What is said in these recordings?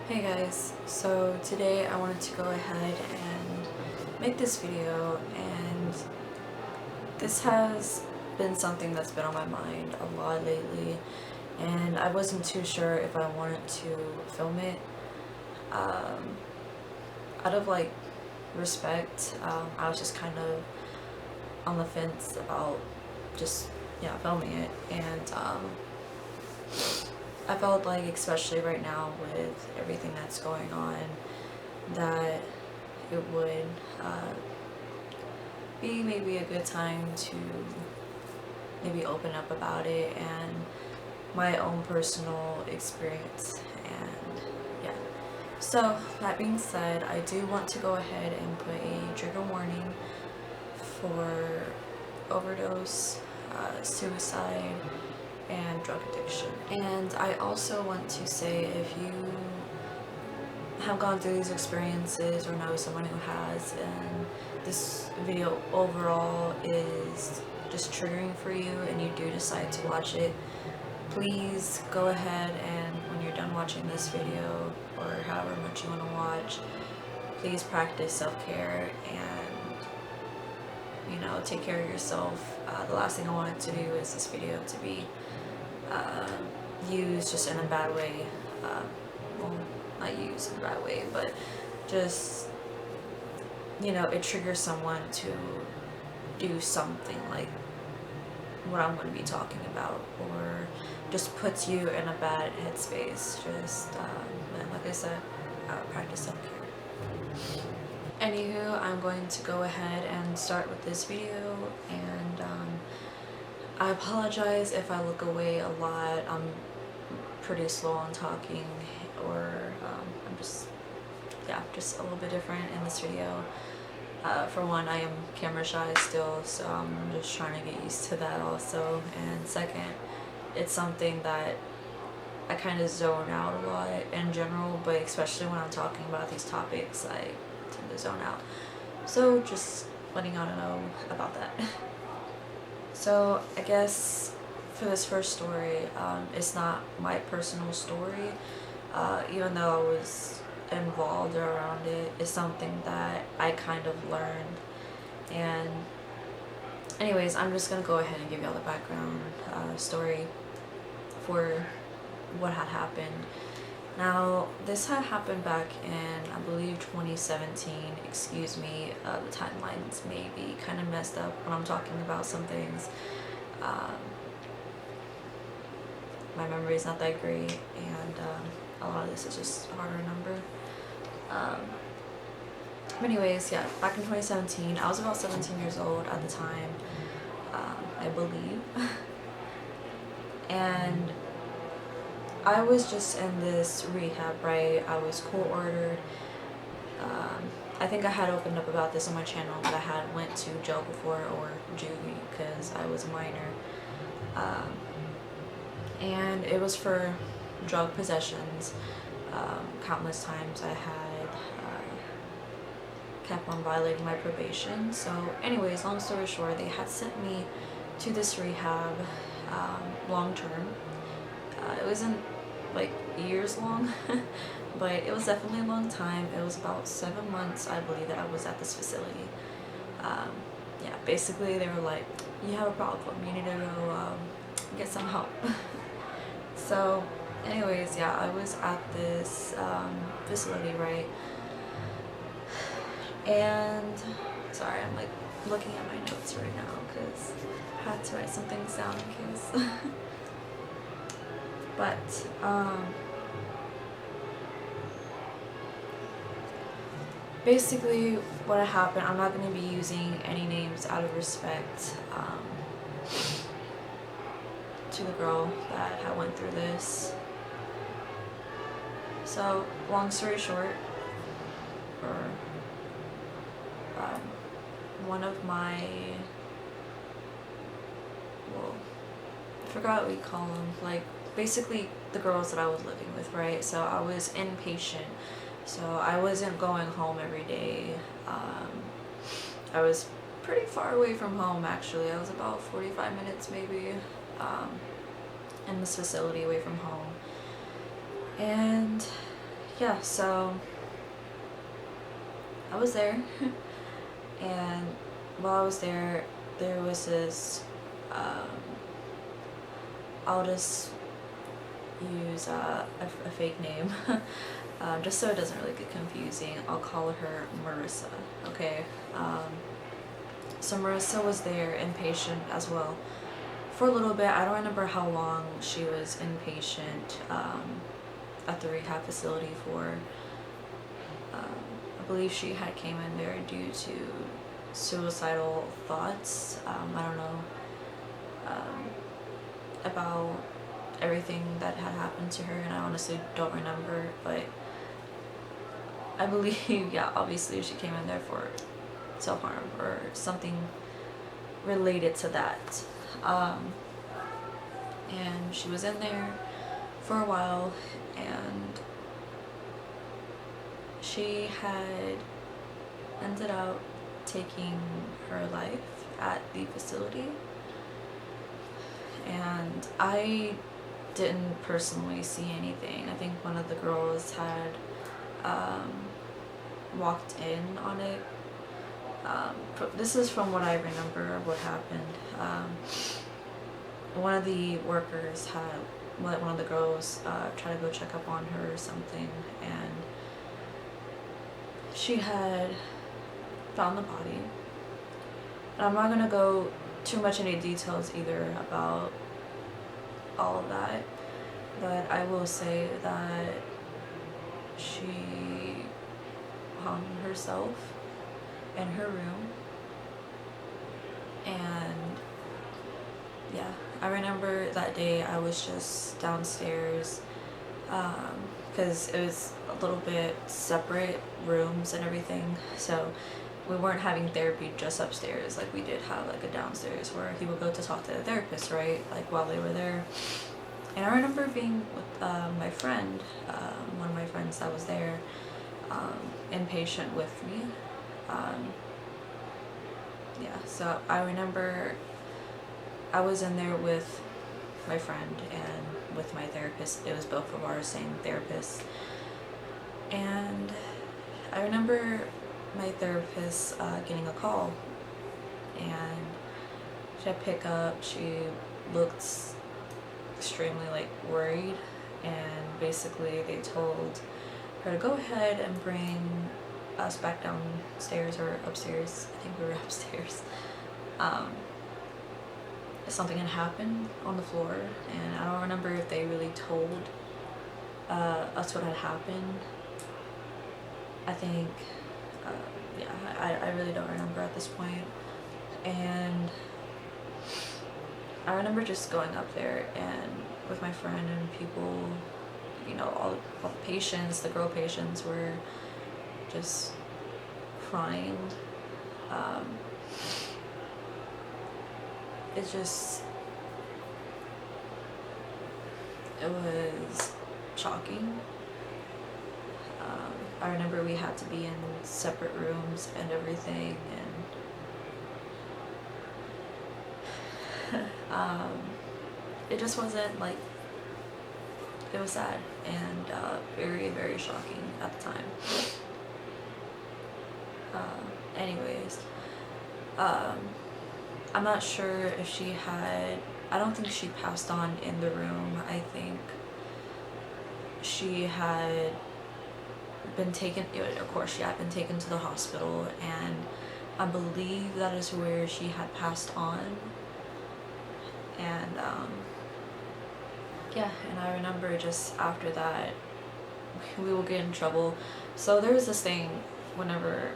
Hey guys, so today I wanted to go ahead and make this video, and this has been something that's been on my mind a lot lately, and I wasn't too sure if I wanted to film it. Out of respect, I was just kind of on the fence about just filming it, and I felt like, especially right now with everything that's going on, that it would be maybe a good time to maybe open up about it and my own personal experience. And yeah, so that being said, I do want to go ahead and put a trigger warning for overdose, suicide, and drug addiction. And I also want to say, if you have gone through these experiences or know someone who has, and this video overall is just triggering for you and you do decide to watch it, please go ahead and when you're done watching this video, or however much you want to watch, please practice self-care and take care of yourself. The last thing I wanted to do is this video to be used just in a bad way. Well, not used in a bad way, but just, it triggers someone to do something like what I'm going to be talking about, or just puts you in a bad headspace. Just, like I said, practice self-care. Anywho, I'm going to go ahead and start with this video, and I apologize if I look away a lot. I'm pretty slow on talking, or I'm just a little bit different in this video. For one, I am camera shy still, so I'm just trying to get used to that also. And second, it's something that I kind of zone out a lot in general, but especially when I'm talking about these topics, I tend to zone out. So just letting y'all know about that. So I guess for this first story, it's not my personal story, even though I was involved around it. It's something that I kind of learned. And anyways, I'm just gonna go ahead and give y'all the background story for what had happened. Now, this had happened back in, I believe, 2017. Excuse me, the timelines may be kind of messed up when I'm talking about some things. My memory is not that great, and a lot of this is just hard to remember. But anyways, yeah, back in 2017, I was about 17 years old at the time, I believe. And I was just in this rehab, right? I was court-ordered. I think I had opened up about this on my channel, but I had went to jail before, or juvie, because I was a minor. And it was for drug possessions. Countless times I had kept on violating my probation. So anyways, long story short, they had sent me to this rehab long term. It wasn't like years long, but it was definitely a long time. It was about 7 months, I believe, that I was at this facility. Yeah, basically they were like, you have a problem, you need to go get some help. So anyways, yeah, I was at this facility, right? And sorry, I'm like looking at my notes right now because I had to write some things down in case. But basically what had happened, I'm not going to be using any names out of respect to the girl that had went through this. So long story short, or one of my, well, I forgot what we call them, like basically the girls that I was living with, right? So I was inpatient, so I wasn't going home every day. I was pretty far away from home, actually. I was about 45 minutes maybe in this facility away from home. And yeah, so I was there, and while I was there, there was this. Um, I'll just use a fake name, just so it doesn't really get confusing. I'll call her Marissa. Okay. So Marissa was there inpatient as well for a little bit. I don't remember how long she was inpatient at the rehab facility for. I believe she had came in there due to suicidal thoughts. I don't know about everything that had happened to her, and I honestly don't remember, but I believe, yeah, obviously she came in there for self-harm or something related to that. And she was in there for a while, and she had ended up taking her life at the facility. And I didn't personally see anything. I think one of the girls had walked in on it. This is from what I remember of what happened. One of the workers had let one of the girls try to go check up on her or something, and she had found the body. And I'm not gonna go too much into details either about all of that, but I will say that she hung herself in her room. And yeah, I remember that day I was just downstairs, because it was a little bit separate rooms and everything, so we weren't having therapy just upstairs. Like, we did have like a downstairs where he would go to talk to the therapist, right, like while they were there. And I remember being with my friend, one of my friends that was there, inpatient with me. Yeah, so I remember I was in there with my friend and with my therapist. It was both of our same therapists. And I remember my therapist getting a call, and she had pick up. She looked extremely like worried, and basically they told her to go ahead and bring us back downstairs or upstairs. I think we were upstairs. Something had happened on the floor, and I don't remember if they really told us what had happened. I think, yeah, I really don't remember at this point. And I remember just going up there and with my friend and people, you know, all the patients, the girl patients were just crying. It was shocking. I remember we had to be in separate rooms and everything, and it just wasn't like, it was sad and very, very shocking at the time. Anyways, I'm not sure if she had, I don't think she passed on in the room. I think she had been taken, of course she had been taken to the hospital, and I believe that is where she had passed on. And yeah, and I remember just after that we will get in trouble. So there was this thing whenever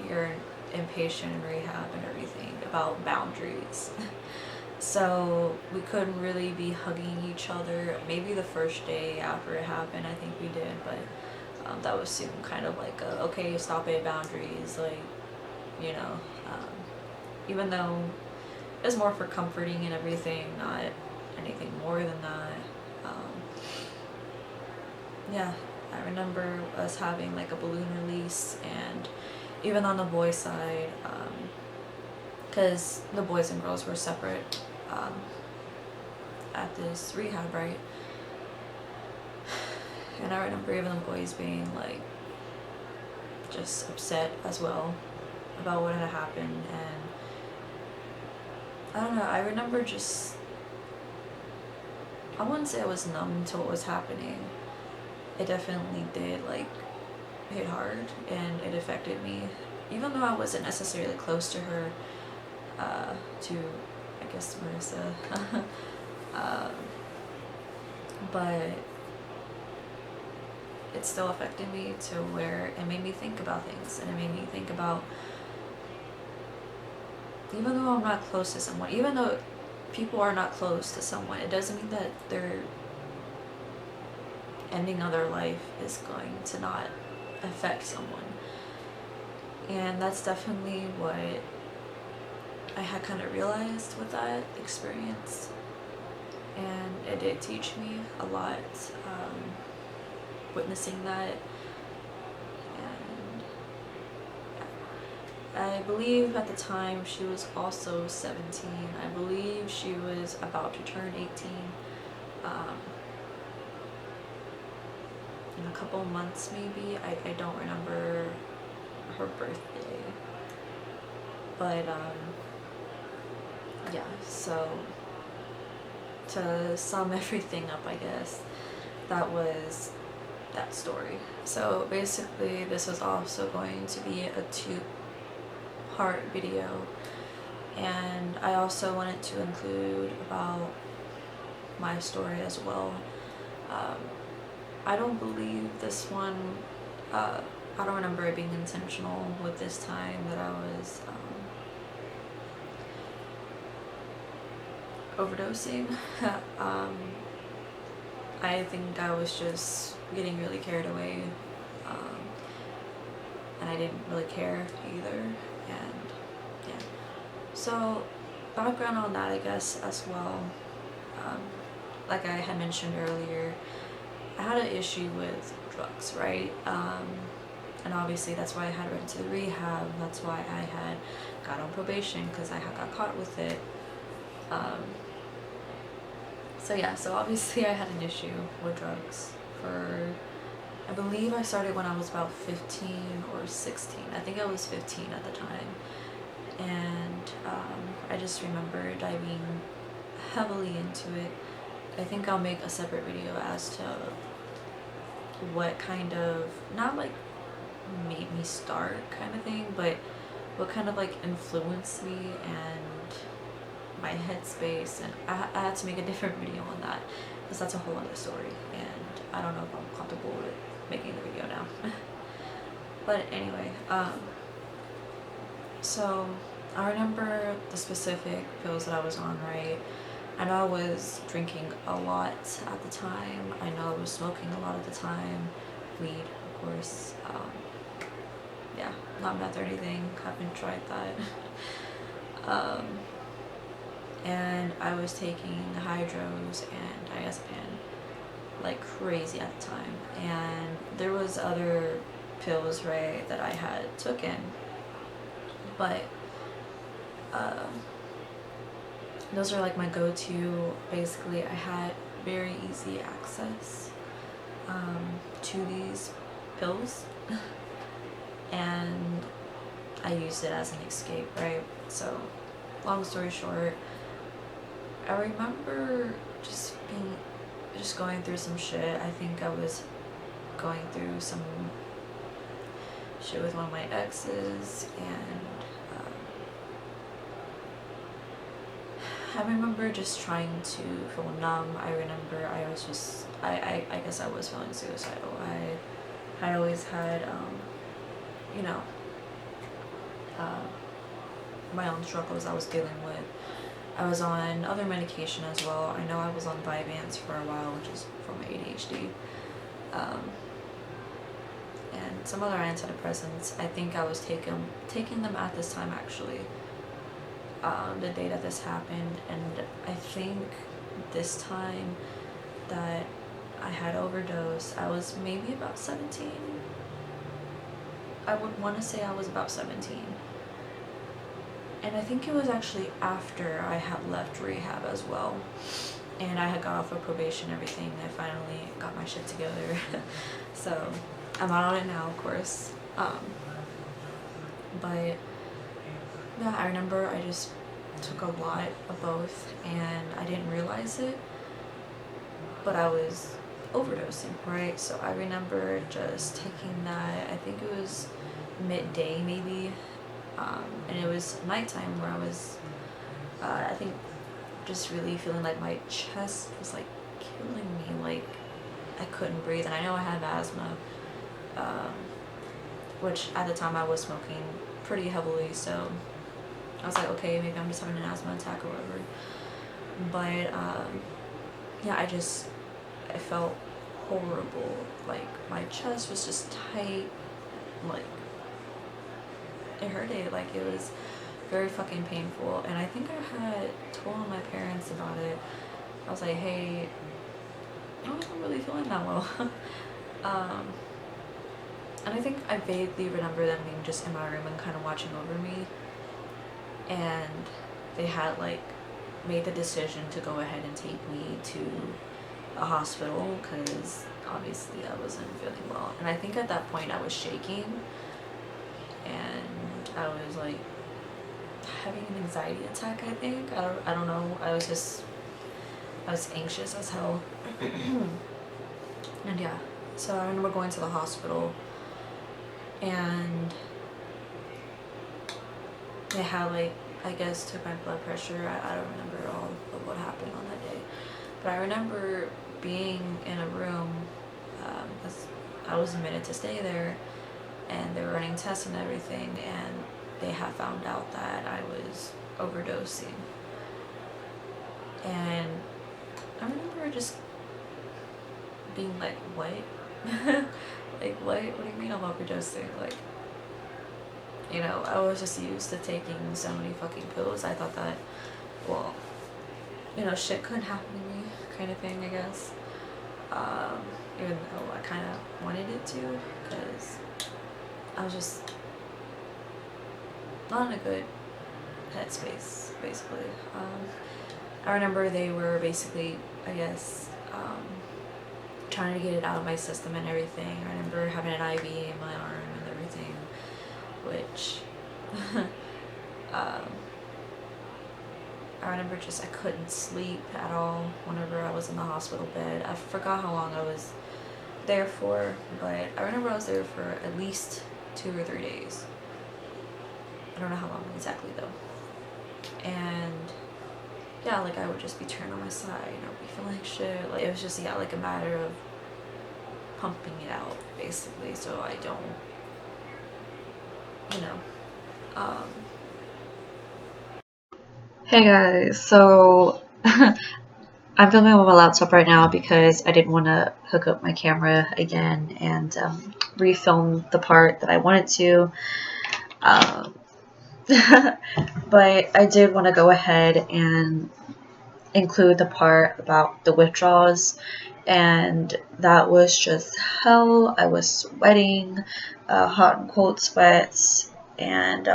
you're inpatient and rehab and everything about boundaries. So we couldn't really be hugging each other. Maybe the first day after it happened, I think we did, but that was soon kind of like a, okay, stop it, boundaries, like, you know, even though it was more for comforting and everything, not anything more than that. Yeah, I remember us having like a balloon release, and even on the boys' side, because the boys and girls were separate at this rehab, right? And I remember even the boys being like just upset as well about what had happened. And I don't know, I remember just, I wouldn't say I was numb to what was happening. It definitely did like hit hard, and it affected me, even though I wasn't necessarily close to her, to I guess Marissa. But it still affected me to where it made me think about things, and it made me think about, even though I'm not close to someone, even though people are not close to someone, it doesn't mean that their ending of their life is going to not affect someone. And that's definitely what I had kind of realized with that experience, and it did teach me a lot, witnessing that. And I believe at the time she was also 17. I believe she was about to turn 18 in a couple months maybe. I don't remember her birthday. But yeah, so to sum everything up, I guess, that was that story. So basically this was also going to be a 2-part video, and I also wanted to include about my story as well. I don't believe this one, I don't remember it being intentional with this time that I was overdosing. I think I was just getting really carried away, and I didn't really care either. And yeah, so background on that, I guess, as well. Like I had mentioned earlier, I had an issue with drugs, right? And obviously that's why I had went to the rehab. That's why I had got on probation, because I had got caught with it. So yeah, so obviously I had an issue with drugs for, I believe I started when I was about 15 or 16. I think I was 15 at the time. And I just remember diving heavily into it. I think I'll make a separate video as to what kind of, not like made me start kind of thing, but what kind of like influenced me and my headspace. And I had to make a different video on that, because that's a whole other story, and I don't know if I'm comfortable with making the video now. But anyway, so I remember the specific pills that I was on, right? I know I was drinking a lot at the time. I know I was smoking a lot at the time. Weed, of course. Yeah, not meth or anything. Haven't tried that. And I was taking hydros and diazepam like crazy at the time. And there was other pills, right, that I had taken. But those are like my go-to. Basically, I had very easy access to these pills, and I used it as an escape, right? So, long story short, I remember just going through some shit. I think I was going through some shit with one of my exes, and I remember just trying to feel numb. I remember I was just, I guess I was feeling suicidal. I always had, you know, my own struggles I was dealing with. I was on other medication as well. I know I was on Vyvanse for a while, which is for my ADHD. And some other antidepressants. I think I was taking them at this time, actually. The day that this happened, and I think this time that I had overdose, I was maybe about 17. I would want to say I was about 17. And I think it was actually after I had left rehab as well. and I had got off of probation and everything. I finally got my shit together. So I'm not on it now, of course. But yeah, I remember I just took a lot of both and I didn't realize it, but I was overdosing, right? So I remember just taking that, I think it was midday maybe, and it was nighttime where I was, I think, just really feeling like my chest was like killing me, like I couldn't breathe. And I know I had asthma, um, which at the time I was smoking pretty heavily, so I was like, okay, maybe I'm just having an asthma attack or whatever. But yeah, I felt horrible. Like my chest was just tight, like it hurted, like it was very fucking painful. And I think I had told my parents about it. I was like, hey, I wasn't really feeling that well. And I think I vaguely remember them being just in my room and kind of watching over me. And they had like made the decision to go ahead and take me to a hospital because obviously I wasn't feeling well. And I think at that point I was shaking and I was like having an anxiety attack, I think. I don't know. I was anxious as hell. And yeah, so I remember going to the hospital and they had like, I guess, took my blood pressure. I don't remember all of what happened on that day, but I remember being in a room because I was admitted to stay there, and they were running tests and everything, and they had found out that I was overdosing. And I remember just being like, what? Like, what? What do you mean I'm overdosing? Like, you know, I was just used to taking so many fucking pills. I thought that, well, you know, shit couldn't happen to me, kind of thing, I guess. Even though I kind of wanted it to, because I was just not in a good headspace, basically. I remember they were basically, I guess, trying to get it out of my system and everything. I remember having an IV in my arm and everything, which I remember just I couldn't sleep at all whenever I was in the hospital bed. I forgot how long I was there for, but I remember I was there for at least 2 or 3 days. I don't know how long exactly though. And yeah, like I would just be turned on my side and I would be feeling like shit. Like it was just, yeah, like a matter of pumping it out basically, so I don't, you know. Hey guys, so I'm filming on my laptop right now because I didn't want to hook up my camera again and refilm the part that I wanted to. But I did want to go ahead and include the part about the withdrawals, and that was just hell. I was sweating, hot and cold sweats, and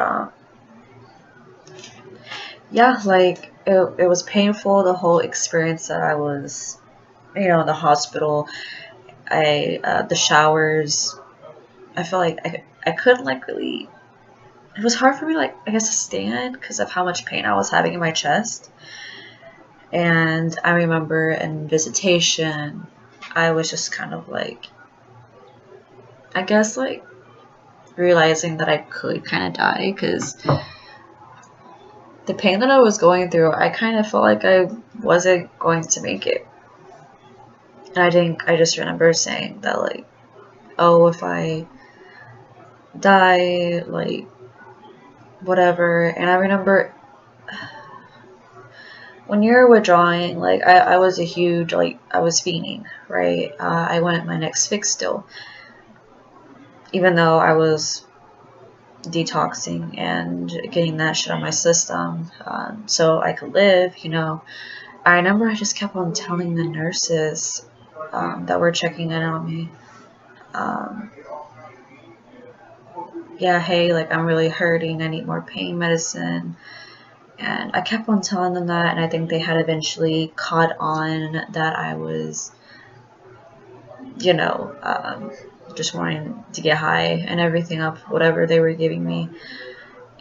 yeah, like it was painful, the whole experience that I was, you know, in the hospital. The showers, I felt like I couldn't like really, it was hard for me, like, I guess, to stand because of how much pain I was having in my chest. And I remember in visitation, I was just kind of like, I guess, like, realizing that I could kind of die because the pain that I was going through, I kind of felt like I wasn't going to make it. And I just remember saying that, like, oh, if I die, like, whatever. And I remember when you're withdrawing, like, I was a huge, like, I was fiending, right? I wanted my next fix still, even though I was detoxing and getting that shit out of my system, so I could live, you know. I remember I just kept on telling the nurses that were checking in on me, yeah, hey, like, I'm really hurting, I need more pain medicine, And I kept on telling them that, and I think they had eventually caught on that I was, you know, just wanting to get high and everything up whatever they were giving me.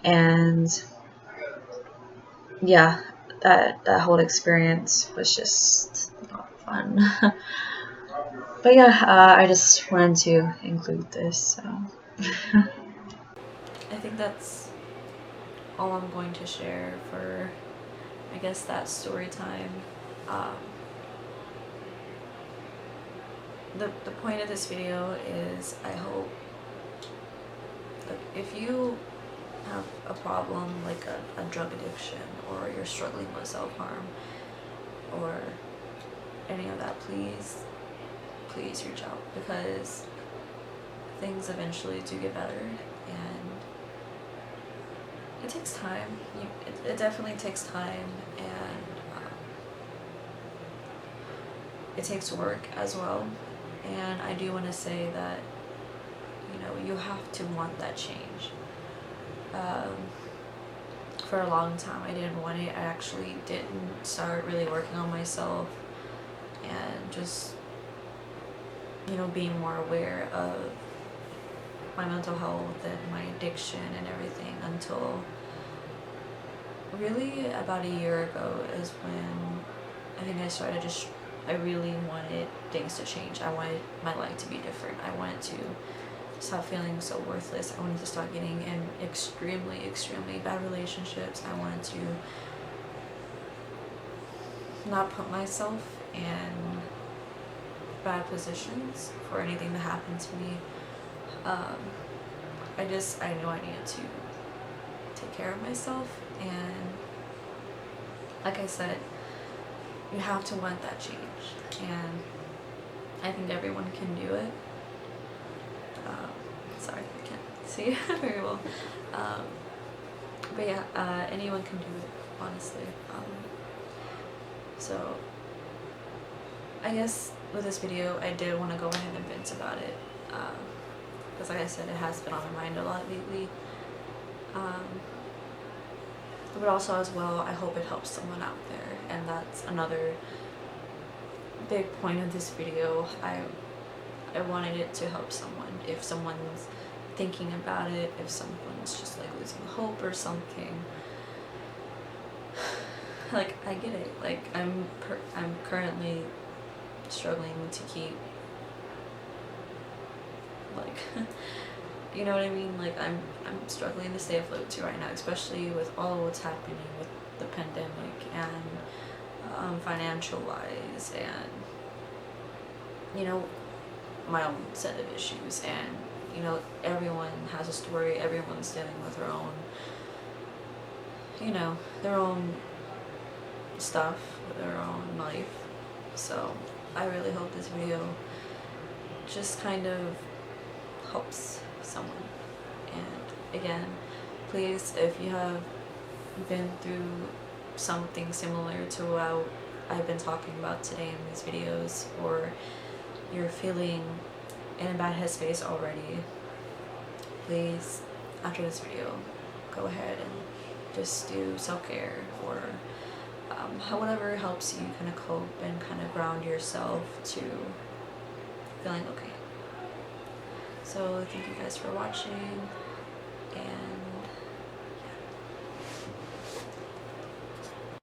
And yeah, that whole experience was just not fun. But yeah, I just wanted to include this. So. I think that's all I'm going to share for, I guess, that story time. Um, the point of this video is, I hope that if you have a problem like a drug addiction, or you're struggling with self-harm or any of that, please reach out, because things eventually do get better, and it takes time. It definitely takes time, and it takes work as well. And I do want to say that, you know, you have to want that change. For a long time I didn't want it. I actually didn't start really working on myself and just, you know, being more aware of my mental health and my addiction and everything until really about a year ago is when I think I started just, I really wanted things to change. I wanted my life to be different. I wanted to stop feeling so worthless. I wanted to stop getting in extremely bad relationships. I wanted to not put myself in bad positions for anything to happen to me. I knew I needed to take care of myself, and like I said, you have to want that change, and I think everyone can do it. Sorry, I can't see very well. But yeah, anyone can do it, honestly. So I guess with this video, I did want to go ahead and vent about it, because like I said, it has been on my mind a lot lately. But also as well, I hope it helps someone out there, and that's another big point of this video. I wanted it to help someone. If someone's thinking about it, if someone's just like losing hope or something, like, I get it. Like, I'm currently struggling to keep, like, you know what I mean? Like, I'm struggling to stay afloat too right now, especially with all what's happening with the pandemic and financial wise, and, you know, my own set of issues. And, you know, everyone has a story. Everyone's dealing with their own, you know, their own stuff, their own life. So I really hope this video just kind of helps someone. And again, please, if you have been through something similar to what I've been talking about today in these videos, or you're feeling in a bad headspace already, please, after this video, go ahead and just do self-care, or whatever helps you kind of cope and kind of ground yourself to feeling okay. So thank you guys for watching, and